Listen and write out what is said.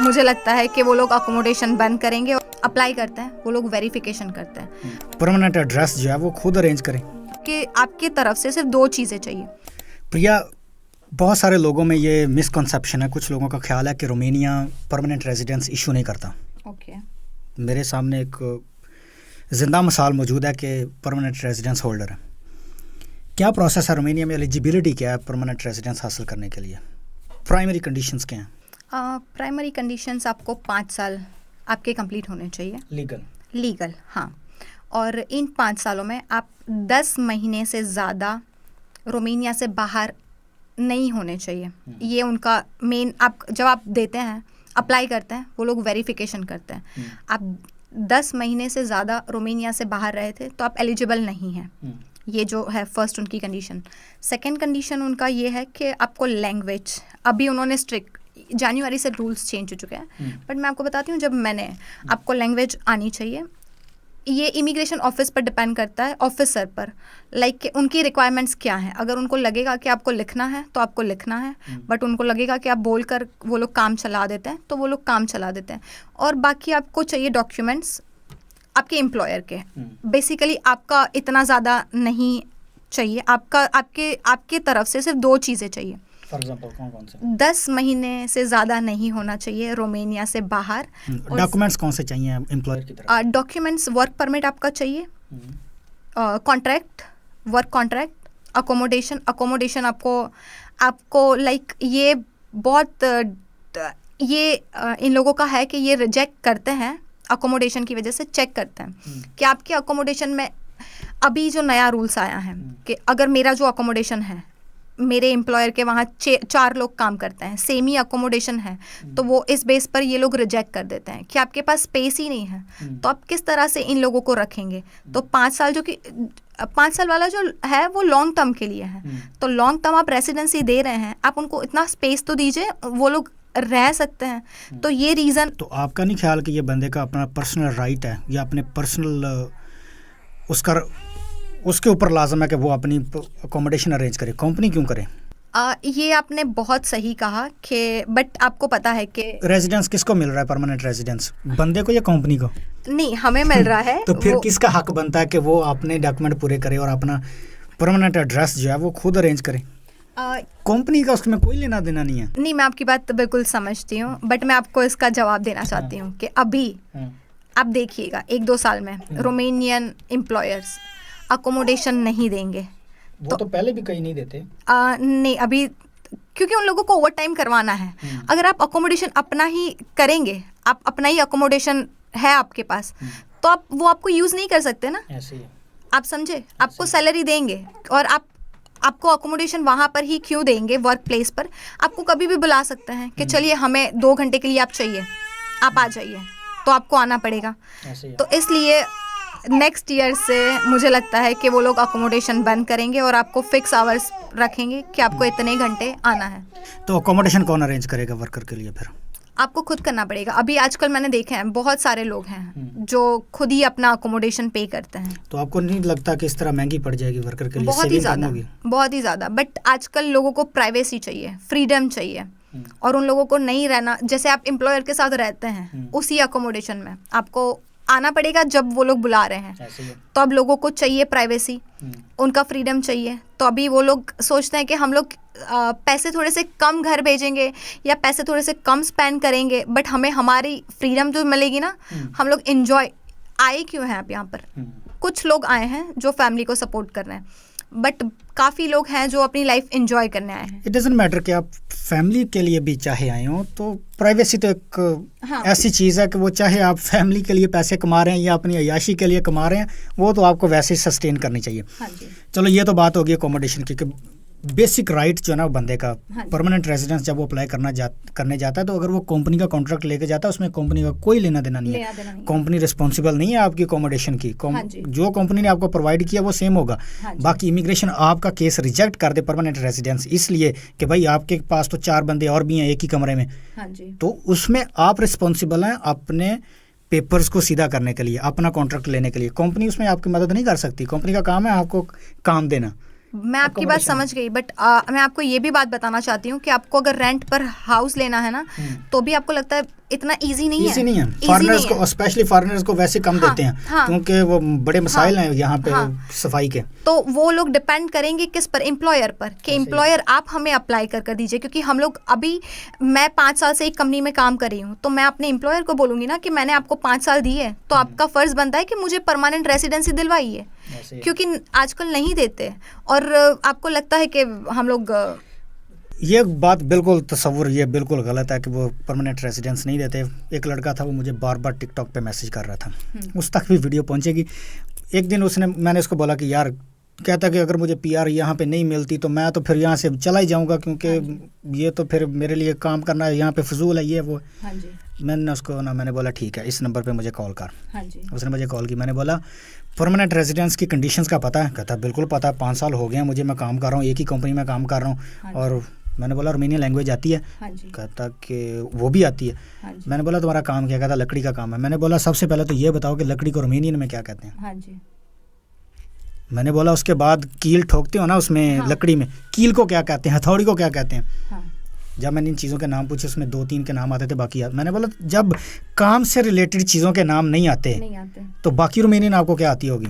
मुझे लगता है कि वो लोग अकोमोडेशन बंद करेंगे और अप्लाई करते हैं, वो लोग वेरिफिकेशन करते हैं। परमानेंट एड्रेस जो है वो खुद अरेंज करें कि आपकी तरफ से सिर्फ 2 चीज़ें चाहिए। प्रिया, बहुत सारे लोगों में ये मिसकंसेप्शन है, कुछ लोगों का ख्याल है कि रोमानिया परमानेंट रेजिडेंस इशू नहीं करता। ओके। मेरे सामने एक जिंदा मिसाल मौजूद है कि परमानेंट रेजिडेंस होल्डर है। क्या प्रोसेस है रोमानिया में, एलिजिबिलिटी क्या है परमानेंट रेजिडेंस हासिल करने के लिए, प्राइमरी कंडीशंस क्या हैं? प्राइमरी कंडीशंस आपको 5 साल आपके कंप्लीट होने चाहिए लीगल, हाँ। और इन 5 सालों में आप 10 महीने से ज़्यादा रोमानिया से बाहर नहीं होने चाहिए। ये उनका मेन, आप जब आप देते हैं, अप्लाई करते हैं, वो लोग वेरिफिकेशन करते हैं। आप 10 महीने से ज़्यादा रोमानिया से बाहर रहे थे तो आप एलिजिबल नहीं हैं। ये जो है फर्स्ट उनकी कंडीशन। सेकंड कंडीशन उनका ये है कि आपको लैंग्वेज, अभी उन्होंने स्ट्रिक्ट जनवरी से रूल्स चेंज हो चुके हैं, बट मैं आपको बताती हूँ, जब मैंने आपको लैंग्वेज आनी चाहिए। ये इमिग्रेशन ऑफिस पर डिपेंड करता है, ऑफिसर पर, लाइक उनकी रिक्वायरमेंट्स क्या हैं। अगर उनको लगेगा कि आपको लिखना है तो आपको लिखना है, बट उनको लगेगा कि आप बोलकर वो लोग काम चला देते हैं तो वो लोग काम चला देते हैं। और बाकी आपको चाहिए डॉक्यूमेंट्स आपके एम्प्लॉयर के। बेसिकली आपका इतना ज़्यादा नहीं चाहिए, आपके तरफ से सिर्फ 2 चीज़ें चाहिए। फॉर एग्जांपल कौन से? 10 महीने से ज़्यादा नहीं होना चाहिए रोमानिया से बाहर। डॉक्यूमेंट्स कौन से चाहिए एम्प्लॉयर की तरफ? डॉक्यूमेंट्स, वर्क परमिट आपका चाहिए, कॉन्ट्रैक्ट, वर्क कॉन्ट्रैक्ट, अकोमोडेशन आपको लाइक ये बहुत इन लोगों का है कि ये रिजेक्ट करते हैं अकोमोडेशन की वजह से, चेक करते हैं कि आपके अकोमोडेशन में अभी जो नया रूल्स आया है कि अगर मेरा जो अकोमोडेशन है, मेरे एम्प्लॉयर के वहाँ 4 लोग काम करते हैं, सेम ही अकोमोडेशन है, तो वो इस बेस पर ये लोग रिजेक्ट कर देते हैं कि आपके पास स्पेस ही नहीं है, तो आप किस तरह से इन लोगों को रखेंगे। तो 5 साल जो कि 5 साल वाला जो है वो लॉन्ग टर्म के लिए है, तो लॉन्ग टर्म आप रेसिडेंसी दे रहे हैं, आप उनको इतना स्पेस तो दीजिए, वो लोग रह सकते हैं। तो ये रीज़न। तो आपका नहीं ख्याल कि ये बंदे का अपना पर्सनल राइट है या अपने पर्सनल उसके ऊपर लाजम है कि वो अपनी अकोमोडेशन अरेंज करे, कंपनी क्यों करे? ये आपने बहुत सही कहा कि बट आपको पता है कि रेजिडेंस किसको मिल रहा है, परमानेंट रेजिडेंस बंदे को या कंपनी को? नहीं, हमें मिल रहा है। तो फिर किसका हक बनता है कि वो अपने डॉक्यूमेंट पूरे करे और अपना परमानेंट एड्रेस जो है वो खुद अरेंज करे? कंपनी का उसमें कोई लेना देना नहीं है। नहीं, मैं आपकी बात बिल्कुल समझती हूँ, बट मैं आपको इसका जवाब देना चाहती हूँ कि अभी आप देखिएगा 1-2 साल में रोमानियन एम्प्लॉयर्स अकोमोडेशन नहीं देंगे। वो तो पहले भी कहीं नहीं देते। नहीं, अभी क्योंकि उन लोगों को ओवर टाइम करवाना है। अगर आप अकोमोडेशन अपना ही करेंगे, आप अपना ही अकोमोडेशन है आपके पास, तो आप वो आपको यूज़ नहीं कर सकते ना। ऐसे ही आप समझे, आपको सैलरी देंगे और आपको अकोमोडेशन वहाँ पर ही क्यों देंगे, वर्क प्लेस पर। आपको कभी भी बुला सकते हैं कि चलिए हमें 2 घंटे के लिए आप चाहिए, आप आ जाइए, तो आपको आना पड़ेगा। तो इसलिए नेक्स्ट ईयर से मुझे लगता है कि वो लोग अकोमोडेशन बंद करेंगे और आपको फिक्स आवर्स रखेंगे कि आपको इतने घंटे आना है। तो अकोमोडेशन कौन अरेंज करेगा वर्कर के लिए? फिर आपको खुद करना पड़ेगा। अभी आजकल मैंने देखे हैं बहुत सारे लोग हैं जो खुद ही अपना अकोमोडेशन पे करते हैं। तो आपको नहीं लगता कि इस तरह महंगी पड़ जाएगी वर्कर के लिए? बहुत ही ज़्यादा। बट आजकल लोगों को प्राइवेसी चाहिए, फ्रीडम चाहिए, और उन लोगों को नहीं रहना, जैसे आप एम्प्लॉयर के साथ रहते हैं उसी अकोमोडेशन में आपको आना पड़ेगा जब वो लोग बुला रहे हैं। तो अब लोगों को चाहिए प्राइवेसी, उनका फ्रीडम चाहिए। तो अभी वो लोग सोचते हैं कि हम लोग पैसे थोड़े से कम घर भेजेंगे या पैसे थोड़े से कम स्पेंड करेंगे, बट हमें हमारी फ्रीडम जो मिलेगी ना, हम लोग एंजॉय। आए क्यों हैं आप यहाँ पर? कुछ लोग आए हैं जो फैमिली को सपोर्ट कर रहे हैं, बट काफ़ी लोग हैं जो अपनी लाइफ एंजॉय करने आए हैं। इट डजंट मैटर कि आप फैमिली के लिए भी चाहे आए हो, तो प्राइवेसी तो एक ऐसी चीज़ है कि वो चाहे आप फैमिली के लिए पैसे कमा रहे हैं या अपनी अय्याशी के लिए कमा रहे हैं, वो तो आपको वैसे ही सस्टेन करनी चाहिए। हाँ जी। चलो, ये तो बात होगी अकोमोडेशन की कि बेसिक राइट जो है ना बंदे का, परमानेंट रेजिडेंस जब वो अप्लाई करने जाता है, तो अगर वो कंपनी का कॉन्ट्रैक्ट लेके जाता है, उसमें कंपनी का कोई लेना देना नहीं है। कंपनी रिस्पॉन्सिबल नहीं है आपकी अकोमोडेशन की। जो कंपनी ने आपको प्रोवाइड किया वो सेम होगा। बाकी इमिग्रेशन आपका केस रिजेक्ट कर दे परमानेंट रेजिडेंस इसलिए कि भाई आपके पास तो 4 बंदे और भी हैं एक ही कमरे में, तो उसमें आप रिस्पॉन्सिबल हैं अपने पेपर्स को सीधा करने के लिए, अपना कॉन्ट्रैक्ट लेने के लिए। कंपनी उसमें आपकी मदद नहीं कर सकती। कंपनी का काम है आपको काम देना, मैं आपकी बात समझ गई, बट मैं आपको ये भी बात बताना चाहती हूँ कि आपको अगर रेंट पर हाउस लेना है ना, तो भी आपको लगता है इतना इजी नहीं है। फॉरेनर्स को, स्पेशली फॉरेनर्स को वैसे कम देते हैं, क्योंकि वो बड़े मसाइल हैं यहाँ पे सफाई के। तो वो लोग डिपेंड करेंगे किस पर, एम्प्लॉयर पर, कि एम्प्लॉयर आप हमें अप्लाई कर दीजिए, क्योंकि हम लोग अभी, मैं 5 साल से एक कंपनी में काम कर रही हूँ, तो मैं अपने एम्प्लॉयर को बोलूँगी ना कि मैंने आपको 5 साल दिए, तो आपका फ़र्ज़ बनता है कि मुझे परमानेंट रेसिडेंसी दिलवाइए, क्योंकि आजकल नहीं देते। और आपको लगता है कि हम लोग, ये बात बिल्कुल तसव्वुर, ये बिल्कुल गलत है कि वो परमानेंट रेजिडेंस नहीं देते। एक लड़का था, वो मुझे बार बार टिकटॉक पे मैसेज कर रहा था, उस तक भी वीडियो पहुंचेगी। एक दिन मैंने उसको बोला कि यार, कहता कि अगर मुझे पीआर यहाँ पे नहीं मिलती तो मैं तो फिर यहाँ से चला ही जाऊँगा, क्योंकि ये तो फिर मेरे लिए काम करना यहाँ पे फजूल है, ये वो। मैंने उसको मैंने बोला ठीक है, इस नंबर पे मुझे कॉल कर। उसने मुझे कॉल की, मैंने बोला परमानेंट रेजिडेंस की कंडीशंस का पता है? कहता बिल्कुल पता है, 5 साल हो गए हैं मुझे, मैं काम कर रहा हूँ, एक ही कंपनी में काम कर रहा हूँ। और मैंने बोला रोमानियन लैंग्वेज आती है? कहता कि वो भी आती है। मैंने बोला तुम्हारा काम क्या? कहता लकड़ी का काम है। मैंने बोला सबसे पहले तो ये बताओ कि लकड़ी को रोमानियन में क्या कहते हैं? मैंने बोला उसके बाद कील ठोकते हो ना उसमें, लकड़ी में कील को क्या कहते हैं, हथौड़ी को क्या कहते हैं? जब मैंने इन चीज़ों के नाम पूछे, उसमें 2-3 के नाम आते थे, बाकी मैंने बोला जब काम से रिलेटेड चीज़ों के नाम नहीं आते तो बाकी रोमानियन आपको क्या आती होगी?